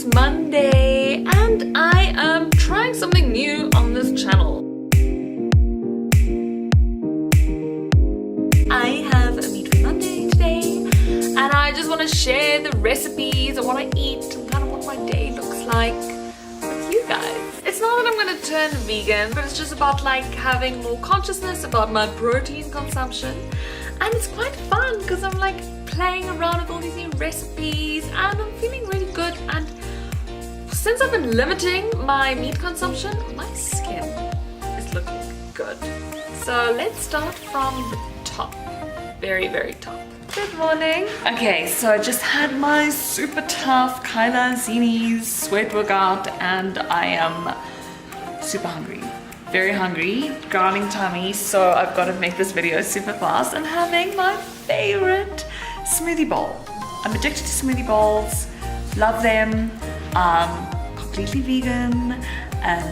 It's Monday and I am trying something new on this channel. I have a Meat Free Monday today and I just want to share the recipes of what I eat and kind of what my day looks like with you guys. It's not that I'm going to turn vegan, but it's just about like having more consciousness about my protein consumption. And it's quite fun because I'm like playing around with all these new recipes and I'm feeling really good. And since I've been limiting my meat consumption, my skin is looking good. So let's start from the top, very, very top. Good morning. Okay, so I just had my super tough Kyla Zini's sweat workout and I am super hungry. Very hungry, growling tummy, so I've got to make this video super fast and having my favorite smoothie bowl. I'm addicted to smoothie bowls, love them, completely vegan,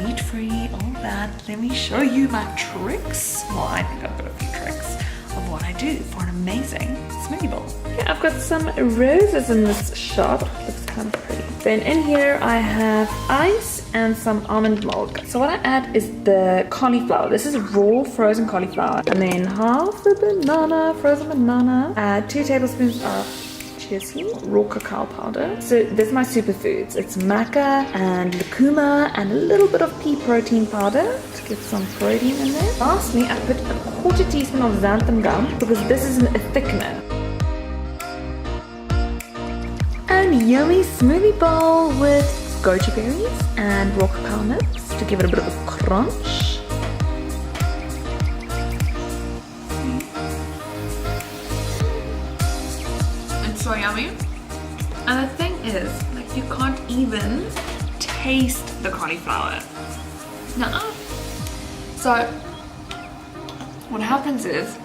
meat free, all that. Let me show you my tricks. Well, I think I've got a few tricks of what I do for an amazing smoothie bowl. Okay, I've got some roses in this shot. Looks kind of pretty. Then in here I have ice and some almond milk. So what I add is the cauliflower. This is raw frozen cauliflower. And then half the banana, frozen banana. Add 2 tablespoons of chia seed, raw cacao powder. So this is my superfoods. It's maca and lucuma and a little bit of pea protein powder to get some protein in there. Lastly, I put a 1/4 teaspoon of xanthan gum because this is a thickener. And yummy smoothie bowl with goji berries and raw cacao nibs to give it a bit of a crunch. It's so yummy. And the thing is, like, you can't even taste the cauliflower. So what happens is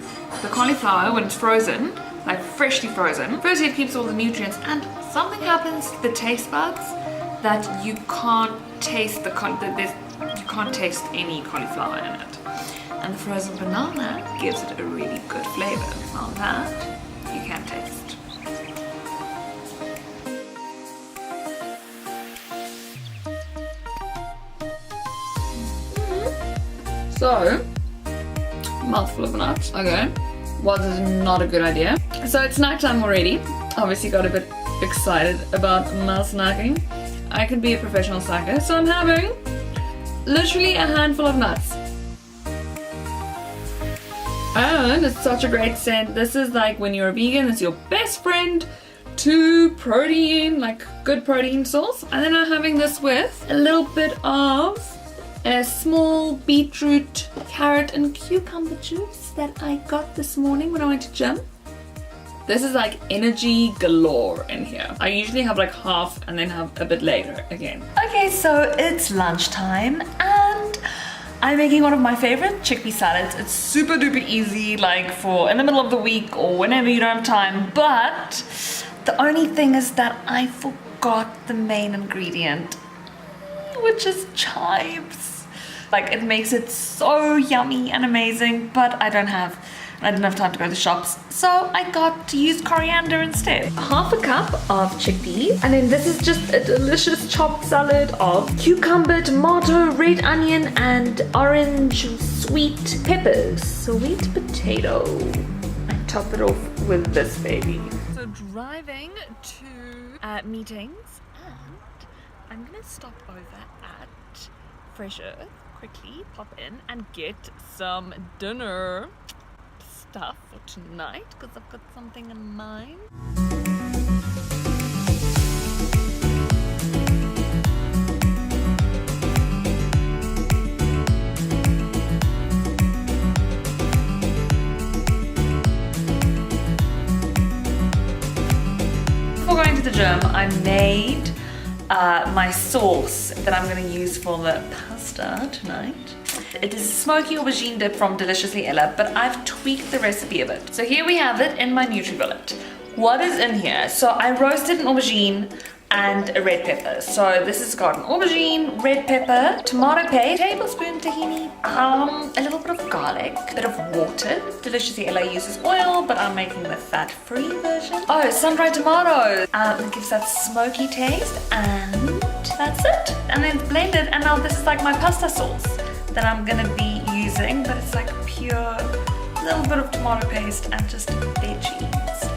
the cauliflower, when it's frozen, like freshly frozen, firstly it keeps all the nutrients, and something happens to the taste buds that you can't taste you can't taste any cauliflower in it. And the frozen banana gives it a really good flavor. Now that you can taste. So, mouthful of nuts. Okay, well, this is not a good idea. So it's nighttime already. Obviously got a bit excited about my snacking. I could be a professional snacker, so I'm having literally a handful of nuts. And it's such a great scent. This is like when you're a vegan, it's your best friend to protein, like good protein source. And then I'm having this with a little bit of a small beetroot, carrot and cucumber juice that I got this morning when I went to gym. This is like energy galore in here. I usually have like half and then have a bit later again. Okay, so it's lunchtime and I'm making one of my favorite chickpea salads. It's super duper easy, like for in the middle of the week or whenever you don't have time. But the only thing is that I forgot the main ingredient, which is chives. Like, it makes it so yummy and amazing, but I didn't have time to go to the shops, so I got to use coriander instead. Half a cup of chickpeas, and then this is just a delicious chopped salad of cucumber, tomato, red onion, and orange sweet peppers. Sweet potato. I top it off with this baby. So driving to meetings, and I'm gonna stop over at Fresh Earth, quickly pop in and get some dinner stuff for tonight because I've got something in mind. Before going to the gym, I made my sauce that I'm going to use for the pasta tonight. It is smoky aubergine dip from Deliciously Ella, but I've tweaked the recipe a bit. So here we have it in my NutriBullet. What is in here? So I roasted an aubergine and a red pepper. So this has got an aubergine, red pepper, tomato paste, tablespoon tahini, a little bit of garlic, a bit of water. Deliciously Ella uses oil, but I'm making the fat-free version. Oh, sun-dried tomatoes. It gives that smoky taste, and that's it. And then it's blended, and now this is like my pasta sauce that I'm gonna be using, but it's like pure little bit of tomato paste and just veggies.